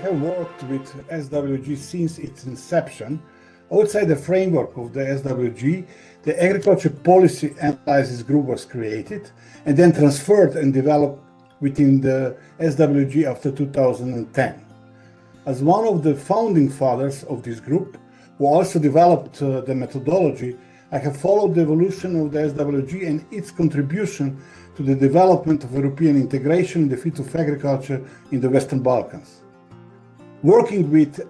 have worked with SWG since its inception. Outside the framework of the SWG, the Agriculture Policy Analysis Group was created and then transferred and developed within the SWG after 2010. As one of the founding fathers of this group, who also developed the methodology, I have followed the evolution of the SWG and its contribution to the development of European integration in the field of agriculture in the Western Balkans. Working with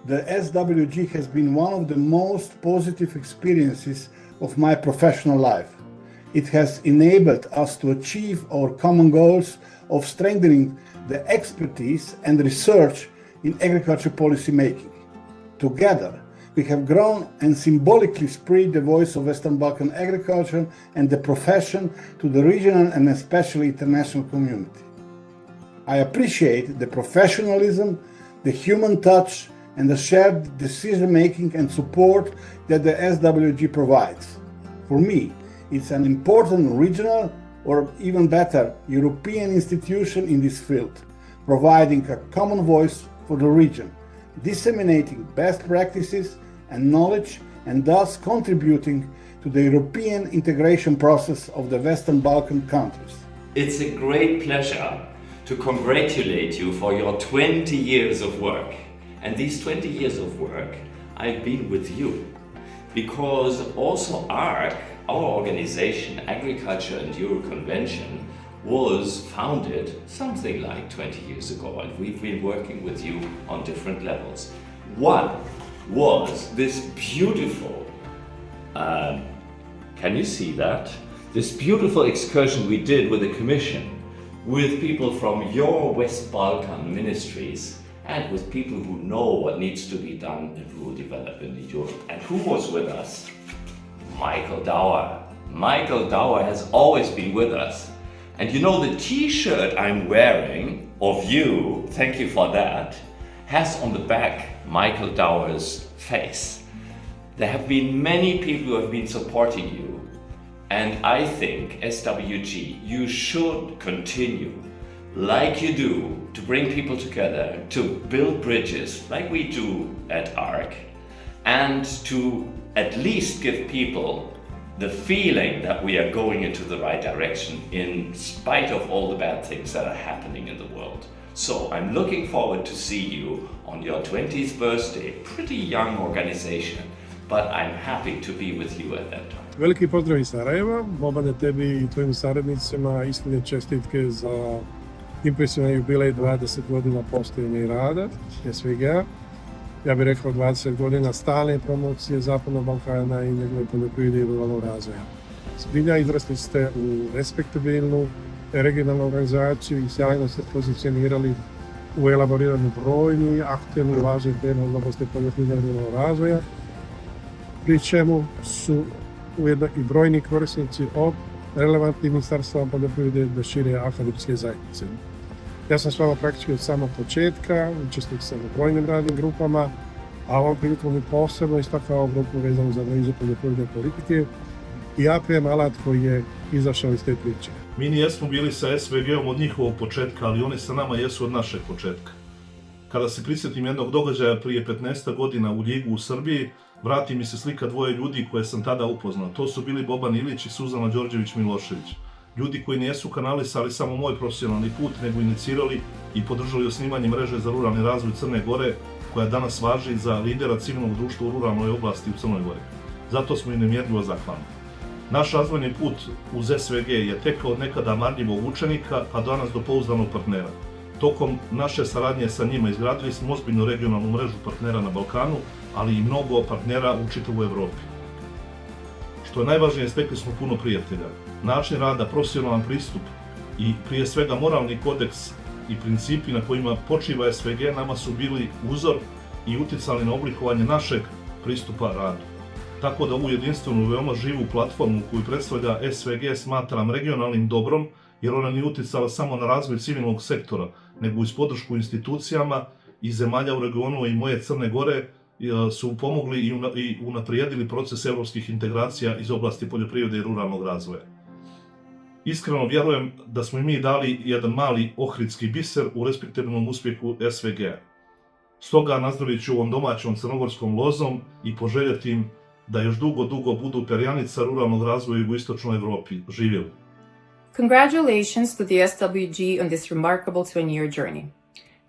the SWG has been one of the most positive experiences of my professional life. It has enabled us to achieve our common goals of strengthening the expertise and research in agriculture policy making. Together, we have grown and symbolically spread the voice of Western Balkan agriculture and the profession to the regional and especially international community. I appreciate the professionalism, the human touch, and the shared decision-making and support that the SWG provides. For me, it's an important regional or even better European institution in this field, providing a common voice for the region, disseminating best practices and knowledge, and thus contributing to the European integration process of the Western Balkan countries. It's a great pleasure to congratulate you for your 20 years of work. And these 20 years of work, I've been with you. Because also ARC, our organization, Agriculture and Euro Convention, was founded something like 20 years ago, and we've been working with you on different levels. One was this beautiful, can you see that? This beautiful excursion we did with the Commission, with people from your West Balkan ministries, and with people who know what needs to be done in rural development in Europe. And who was with us? Michael Dauer. Michael Dauer has always been with us. And you know, the t-shirt I'm wearing of you, thank you for that, has on the back Michael Dauer's face. There have been many people who have been supporting you, and I think SWG, you should continue like you do to bring people together, to build bridges like we do at ARC, and to at least give people the feeling that we are going into the right direction in spite of all the bad things that are happening in the world. So I'm looking forward to see you on your 20th birthday, pretty young organization, but I'm happy to be with you at that time. Veliki pozdrav iz Sarajeva, Bobane tebi i tvojim saradnicima, iskrene čestitke za impresivan jubilej 20 godina postojanja i rada SWG. Ja bih rekao 20 godina stalne promocije Zapadnog Balkana i njegove poljoprivrede i ruralnog razvoja. Zbilja izrasli ste u respektabilnu regionalnu organizaciju i sjajno ste pozicionirali u elaboriranju brojni aktualni i važni tema u oblasti poljoprivrede i ruralnog razvoja, pri čemu su ujedno i brojni korisnici od relevantnih ministarstva poljoprivrede do šire akademske zajednice. Ja sam s vama praktički od samog početka, učestvovao sam u brojnim radnim grupama, a ovom prilikom i posebno istakao grupu vezanu za analizu poljoprivredne politike i APM alat koji je izašao iz te priče. Mi nijesmo bili sa SWG-om od njihovog početka, ali oni sa nama jesu od našeg početka. Kada se prisjetim jednog događaja prije 15 godina u Ljigu u Srbiji, vrati mi se slika dvoje ljudi koje sam tada upoznao. To su bili Boban Ilić i Suzana Đorđević-Milošević. Ljudi koji nijesu kanalisali samo moj profesionalni put, nego inicirali i podržali osnivanje mreže za ruralni razvoj Crne Gore, koja danas važi za lidera civilnog društva u ruralnoj oblasti u Crnoj Gori. Zato smo i nemjerljivo zahvalni. Naš razvojni put uz SWG je tekao od nekada marljivog učenika, pa danas do pouzdanog partnera. Tokom naše saradnje sa njima izgradili smo ozbiljnu regionalnu mrežu partnera na Balkanu, ali i mnogo partnera u čitavoj Evropi. Što je najvažnije, stekli smo puno prijatelja. Način rada, profesionalan pristup i prije svega moralni kodeks i principi na kojima počiva SWG nama su bili uzor i uticali na oblikovanje našeg pristupa radu. Tako da ovu jedinstvenu, veoma živu platformu koju predstavlja SWG smatram regionalnim dobrom, jer ona nije uticala samo na razvoj civilnog sektora, nego uz podršku institucijama i zemalja u regionu i moje Crne Gore su pomogli i unaprijedili proces evropskih integracija iz oblasti poljoprivrede i ruralnog razvoja. Iskreno vjerujem da smo i mi dali jedan mali ohridski biser u respektabilnom uspjehu SWG-a. Stoga nazdravit ću ovom domaćom crnogorskom lozom i poželjeti im da još dugo budu perjanica ruralnog razvoja u jugoistočnoj Evropi. Živjeli! Congratulations to the SWG on this remarkable 20-year journey.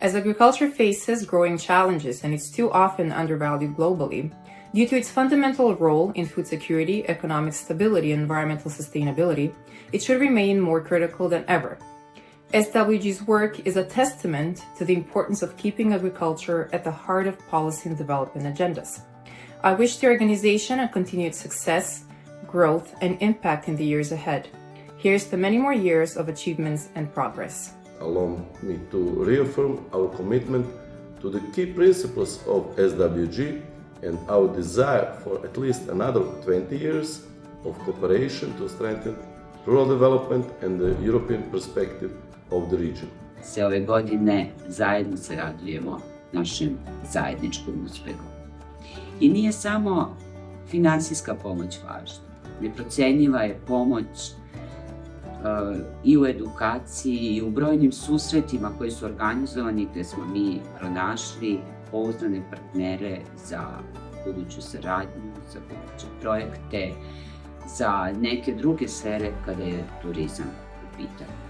As agriculture faces growing challenges and it's too often undervalued globally, due to its fundamental role in food security, economic stability, and environmental sustainability, it should remain more critical than ever. SWG's work is a testament to the importance of keeping agriculture at the heart of policy and development agendas. I wish the organization a continued success, growth, and impact in the years ahead. Here's to many more years of achievements and progress. Allow me to reaffirm our commitment to the key principles of SWG and our desire for at least another 20 years of cooperation to strengthen rural development and the European perspective of the region. Se ove godine zajedno se radujemo našem zajedničkom uspehu. I nije samo finansijska pomoć važna. Neprocenjiva je pomoć i u edukaciji i u brojnim susretima koji su organizovani gdje smo mi pronašli pouzdane partnere za buduću saradnju, za buduće projekte, za neke druge sfere kada je turizam u pitanju.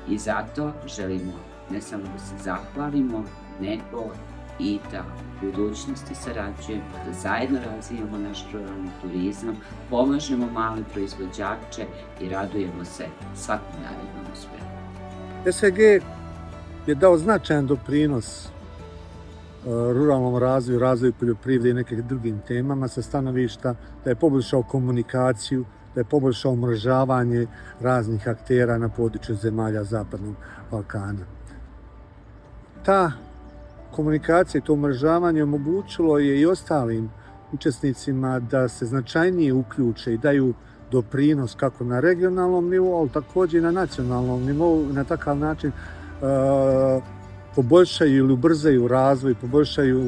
I zato želimo ne samo da se zahvalimo, nego i da u budućnosti sarađujemo, da zajedno razvijamo naš ruralni turizam, pomažemo male proizvođače i radujemo se svakom narednom uspehu. SWG je dao značajan doprinos ruralnom razvoju poljoprivrede i nekim drugim temama sa stanovišta da je poboljšao komunikaciju, da je poboljšao umrežavanje raznih aktera na području zemalja Zapadnog Balkana. Ta komunikacija i to umrežavanje omogućilo je i ostalim učesnicima da se značajnije uključe i daju doprinos kako na regionalnom nivou, ali također i na nacionalnom nivou i na takav način poboljšaju ili ubrzaju razvoj, poboljšaju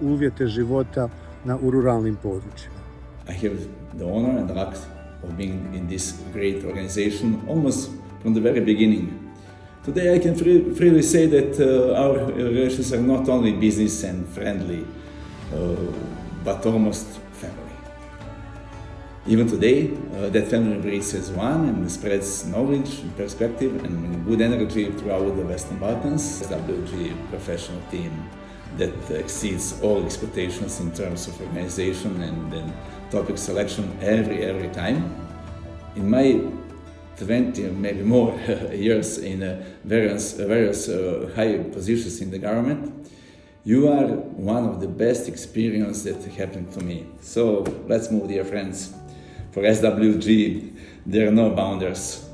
uvjete života u ruralnim područjima. I have the honor and the luck of being in this great organization almost from the very beginning. Today I can freely say that our relations are not only business and friendly, but almost family. Even today, that family breeds as one and spreads knowledge, perspective, and good energy throughout the Western Balkans. SWG professional team that exceeds all expectations in terms of organization and topic selection every time. In my 20, maybe more years in various high positions in the government, you are one of the best experiences that happened to me. So let's move, dear friends. For SWG, there are no boundaries.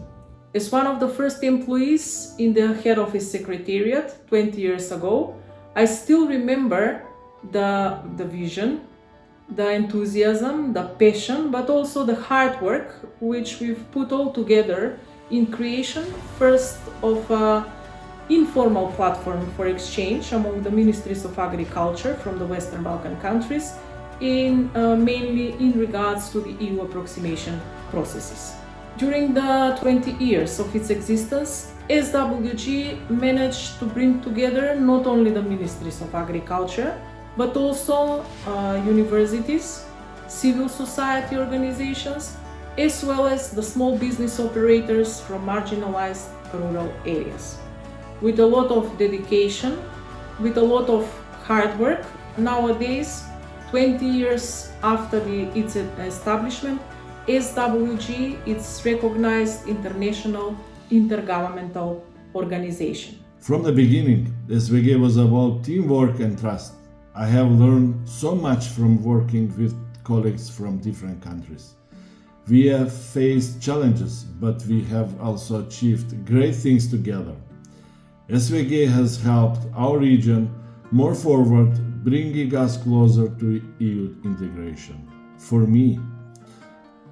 As one of the first employees in the head office secretariat 20 years ago, I still remember the vision, the enthusiasm, the passion, but also the hard work which we've put all together in creation first of an informal platform for exchange among the ministries of agriculture from the Western Balkan countries, mainly in regards to the EU approximation processes. During the 20 years of its existence, SWG managed to bring together not only the ministries of agriculture, but also universities, civil society organizations, as well as the small business operators from marginalized rural areas. With a lot of dedication, with a lot of hard work, nowadays, 20 years after its establishment, SWG is recognized international intergovernmental organization. From the beginning, SWG was about teamwork and trust. I have learned so much from working with colleagues from different countries. We have faced challenges, but we have also achieved great things together. SWG has helped our region more forward, bringing us closer to EU integration. For me,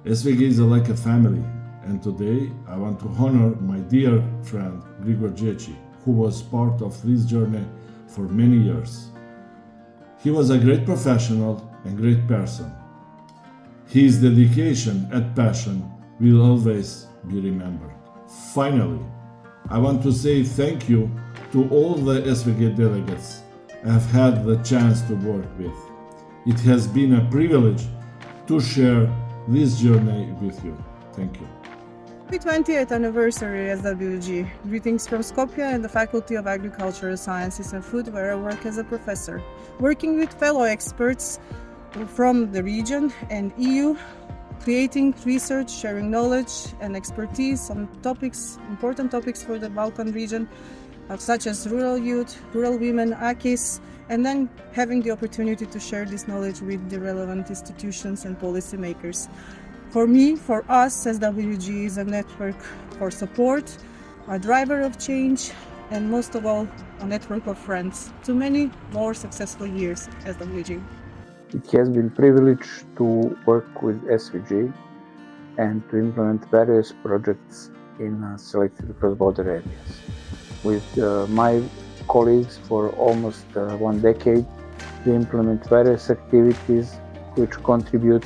SWG is like a family, and today I want to honor my dear friend Grigor Djeci, who was part of this journey for many years. He was a great professional and great person. His dedication and passion will always be remembered. Finally, I want to say thank you to all the SWG delegates I've had the chance to work with. It has been a privilege to share this journey with you. Thank you. Happy 20th anniversary SWG. Greetings from Skopje and the Faculty of Agricultural Sciences and Food, where I work as a professor. Working with fellow experts from the region and EU, creating research, sharing knowledge and expertise on topics, important topics for the Balkan region, such as rural youth, rural women, AKIS, and then having the opportunity to share this knowledge with the relevant institutions and policymakers. For me, for us, SWG is a network for support, a driver of change, and most of all, a network of friends. To many more successful years, SWG. It has been a privilege to work with SWG and to implement various projects in selected cross-border areas. With my colleagues for almost 1 decade, we implement various activities which contribute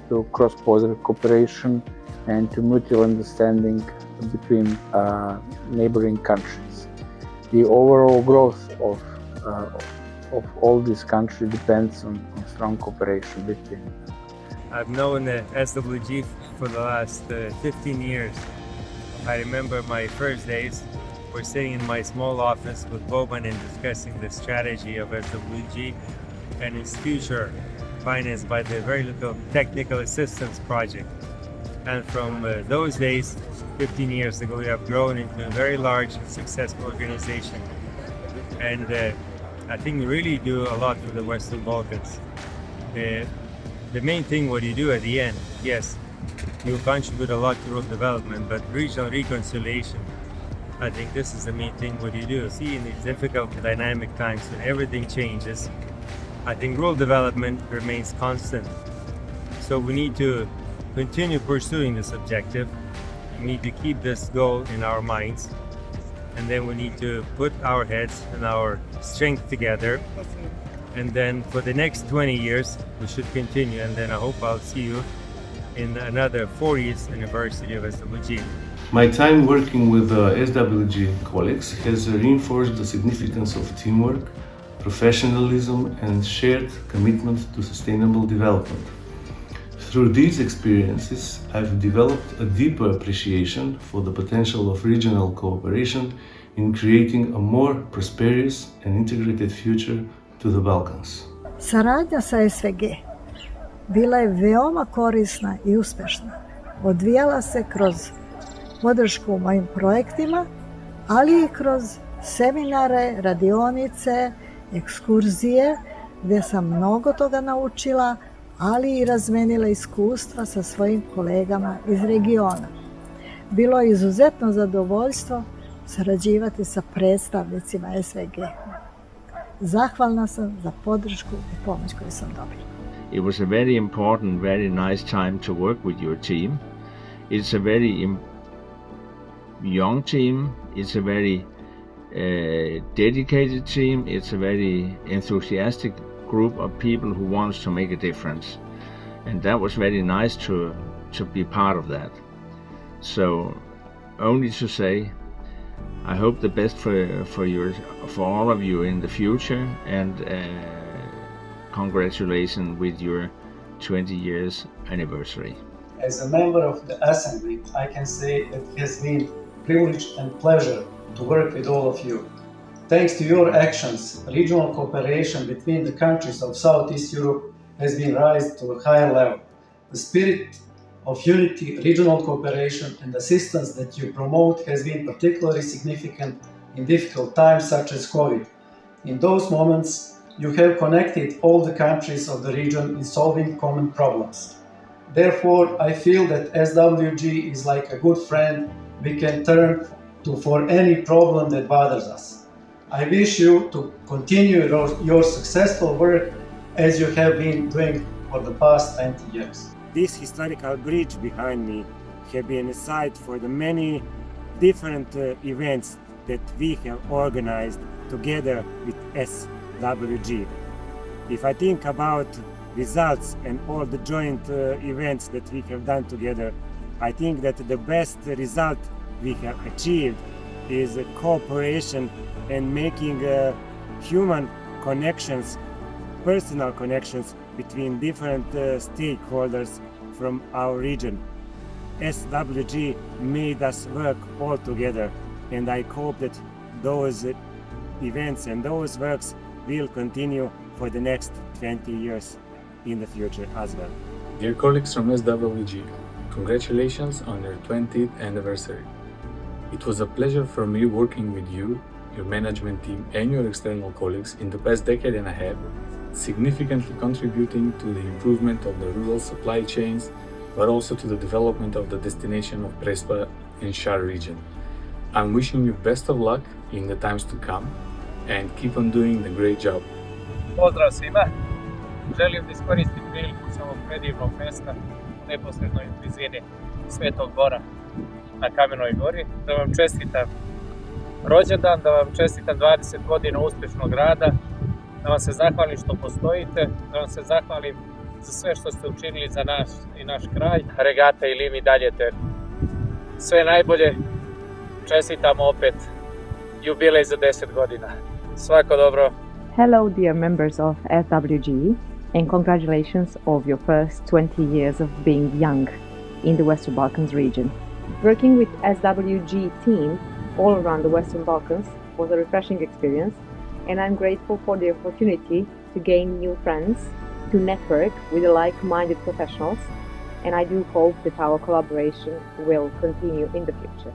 to cross-border cooperation and to mutual understanding between neighboring countries. The overall growth of all these countries depends on strong cooperation between them. I've known SWG for the last 15 years. I remember my first days. We're sitting in my small office with Boban and discussing the strategy of SWG and its future, financed by the very little technical assistance project. And from those days, 15 years ago, we have grown into a very large and successful organization. And I think we really do a lot for the Western Balkans. The main thing what you do at the end, yes, you contribute a lot to rural development, but regional reconciliation, I think this is the main thing what you do. See, in these difficult dynamic times when everything changes, I think rural development remains constant. So we need to continue pursuing this objective. We need to keep this goal in our minds. And then we need to put our heads and our strength together. And then for the next 20 years, we should continue. And then I hope I'll see you in another 40th anniversary of SWG. My time working with SWG colleagues has reinforced the significance of teamwork, professionalism, and shared commitment to sustainable development. Through these experiences, I've developed a deeper appreciation for the potential of regional cooperation in creating a more prosperous and integrated future to the Balkans. Saradnja sa SVG bila je veoma korisna i uspešna. Odvijala se kroz podršku mojim projektima, ali i kroz seminare, radionice, ekskurzije, gdje sam mnogo toga naučila, ali i razmenila iskustva sa svojim kolegama iz regiona. Bilo je izuzetno zadovoljstvo sarađivati sa predstavnicima SVG. Zahvalna sam za podršku i pomoć koju sam dobila. It was a very important, very nice time to work with your team. It's a very young team. It's a very dedicated team. It's a very enthusiastic group of people who wants to make a difference. And that was very nice to be part of that. So only to say, I hope the best for all of you in the future, and congratulations with your 20 years anniversary. As a member of the Assembly, I can say that it has been a privilege and pleasure to work with all of you. Thanks to your actions, regional cooperation between the countries of Southeast Europe has been raised to a higher level. The spirit of unity, regional cooperation and assistance that you promote has been particularly significant in difficult times such as COVID. In those moments, you have connected all the countries of the region in solving common problems. Therefore, I feel that SWG is like a good friend we can turn to for any problem that bothers us. I wish you to continue your successful work as you have been doing for the past 20 years. This historical bridge behind me has been a site for the many different events that we have organized together with SWG. If I think about results and all the joint events that we have done together, I think that the best result we have achieved is cooperation and making human connections, personal connections between different stakeholders from our region. SWG made us work all together, and I hope that those events and those works will continue for the next 20 years in the future as well. Dear colleagues from SWG, congratulations on your 20th anniversary. It was a pleasure for me working with you, your management team and your external colleagues in the past decade and a half, significantly contributing to the improvement of the rural supply chains, but also to the development of the destination of Prespa and Shar region. I'm wishing you best of luck in the times to come and keep on doing the great job. Pozdrav svima! Želim da iskoristim priliku sa ovog predivnog mesta u neposrednoj blizini Svetog Bora na Kamenoj gori, da vam čestitam rođendan, da vam čestitam 20 godina uspešnog rada, da vam se zahvalim što postojite, da vam se zahvalim za sve što ste učinili za nas i naš kraj. Regata i Lim i dalje teku. Sve najbolje, čestitamo opet jubilej za 10 godina. Svako dobro! Hello, dear members of SWG, and congratulations of your first 20 years of being young in the Western Balkans region. Working with SWG team all around the Western Balkans was a refreshing experience, and I'm grateful for the opportunity to gain new friends, to network with like-minded professionals, and I do hope that our collaboration will continue in the future.